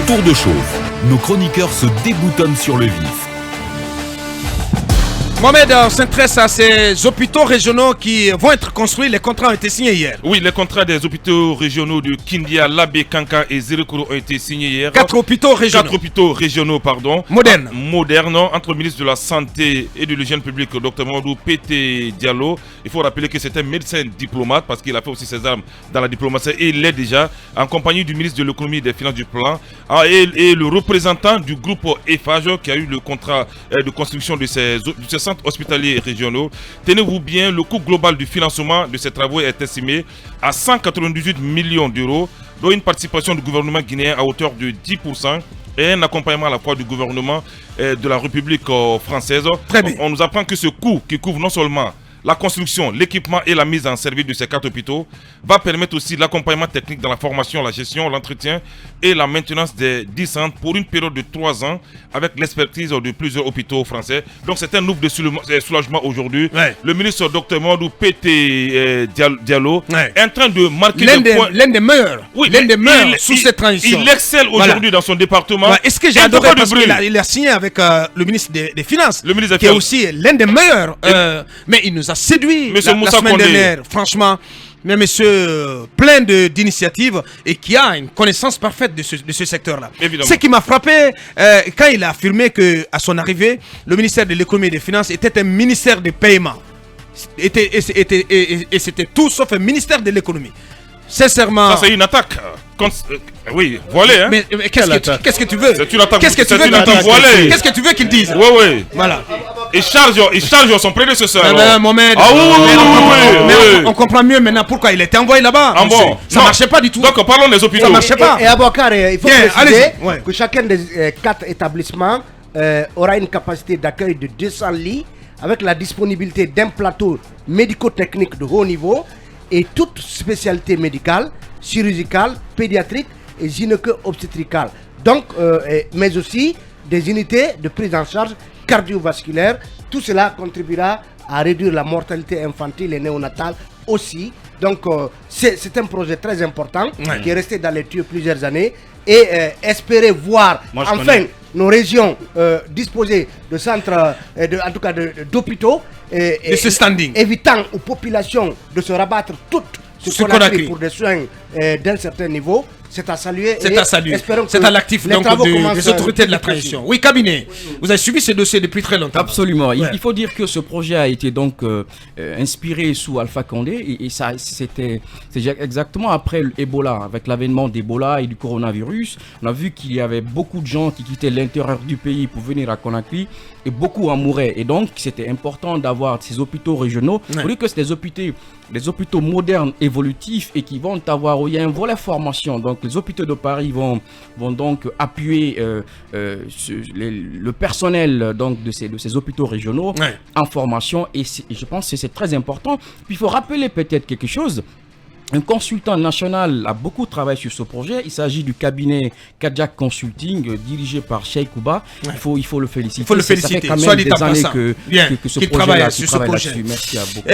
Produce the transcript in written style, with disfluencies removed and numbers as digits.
Tour de chauffe. Nos chroniqueurs se déboutonnent sur le vif. Mohamed, on s'intéresse à ces hôpitaux régionaux qui vont être construits. Les contrats ont été signés hier. Oui, les contrats des hôpitaux régionaux de Kindia, Labé, Kanka et Zirikuru ont été signés hier. 4 hôpitaux régionaux. 4 hôpitaux régionaux, pardon. Modernes. Modernes, entre le ministre de la Santé et de l'Hygiène publique, Dr Mamadou Pété Diallo. Il faut rappeler que c'est un médecin diplomate parce qu'il a fait aussi ses armes dans la diplomatie et il l'est déjà, en compagnie du ministre de l'économie et des finances du plan et le représentant du groupe EFAGE qui a eu le contrat de construction de ces centres hospitaliers régionaux. Tenez-vous bien, le coût global du financement de ces travaux est estimé à 198 millions d'euros, dont une participation du gouvernement guinéen à hauteur de 10% et un accompagnement à la fois du gouvernement de la République française. Très bien. On nous apprend que ce coût qui couvre non seulement la construction, l'équipement et la mise en service de ces 4 hôpitaux va permettre aussi l'accompagnement technique dans la formation, la gestion, l'entretien et la maintenance des 10 centres pour une période de 3 ans avec l'expertise de plusieurs hôpitaux français. Donc c'est un ouf de soulagement aujourd'hui. Ouais. Le ministre Dr Mamadou Pété Diallo est en train de marquer l'un des meilleurs. Oui, l'un des meilleurs sous cette transition. Il excelle aujourd'hui dans son département. Ouais. Est-ce que j'ai adoré parce qu'il a signé avec le ministre des Finances, le ministre qui est aussi l'un des meilleurs. Mais il nous a séduit la semaine dernière, franchement. Mais monsieur plein d'initiatives et qui a une connaissance parfaite de ce secteur-là. Ce qui m'a frappé quand il a affirmé qu'à son arrivée, le ministère de l'économie et des finances était un ministère de paiement. Et c'était tout sauf un ministère de l'économie. Sincèrement. Ça, c'est une attaque. Oui, voilée. Hein? Mais qu'est-ce que tu veux? C'est une attaque. Qu'est-ce que tu veux voilée. Qu'est-ce que tu veux qu'il dise? Oui, oui. Voilà. Il charge son prédécesseur. Mohamed. Ah oui. On comprend mieux maintenant pourquoi il était envoyé là-bas. Ça marchait pas du tout. Donc parlons des hôpitaux. Ça marchait pas. Et Abouakar, il faut préciser que chacun des 4 établissements aura une capacité d'accueil de 200 lits avec la disponibilité d'un plateau médico-technique de haut niveau et toute spécialité médicale, chirurgicale, pédiatrique et gynéco-obstétricale. Donc, mais aussi des unités de prise en charge cardiovasculaire. Tout cela contribuera à réduire la mortalité infantile et néonatale aussi. Donc, c'est un projet très important qui est resté dans les tuyaux plusieurs années et espérer voir nos régions disposer de centres, en tout cas d'hôpitaux, de ce standing, évitant aux populations de se rabattre toutes ce qu'on a pris pour des soins d'un certain niveau. C'est à saluer. C'est à saluer. C'est à l'actif des autorités de la transition. Oui, cabinet. Vous avez suivi ce dossier depuis très longtemps. Absolument. Ouais. Il faut dire que ce projet a été donc inspiré sous Alpha Condé et ça c'était exactement après l'Ebola, avec l'avènement d'Ebola et du coronavirus. On a vu qu'il y avait beaucoup de gens qui quittaient l'intérieur du pays pour venir à Conakry et beaucoup en mouraient. Et donc c'était important d'avoir ces hôpitaux régionaux. Il faut dire que c'est des hôpitaux modernes, évolutifs et qui vont avoir, il y a un volet formation. Donc les hôpitaux de Paris vont donc appuyer le personnel donc de ces hôpitaux régionaux en formation et je pense que c'est très important. Puis il faut rappeler peut-être quelque chose. Un consultant national a beaucoup travaillé sur ce projet. Il s'agit du cabinet Kajak Consulting dirigé par Cheikh Kouba. Il faut le féliciter. Il faut le féliciter. Ça fait quand même des années que ce projet-là, sur ce projet. Merci à beaucoup.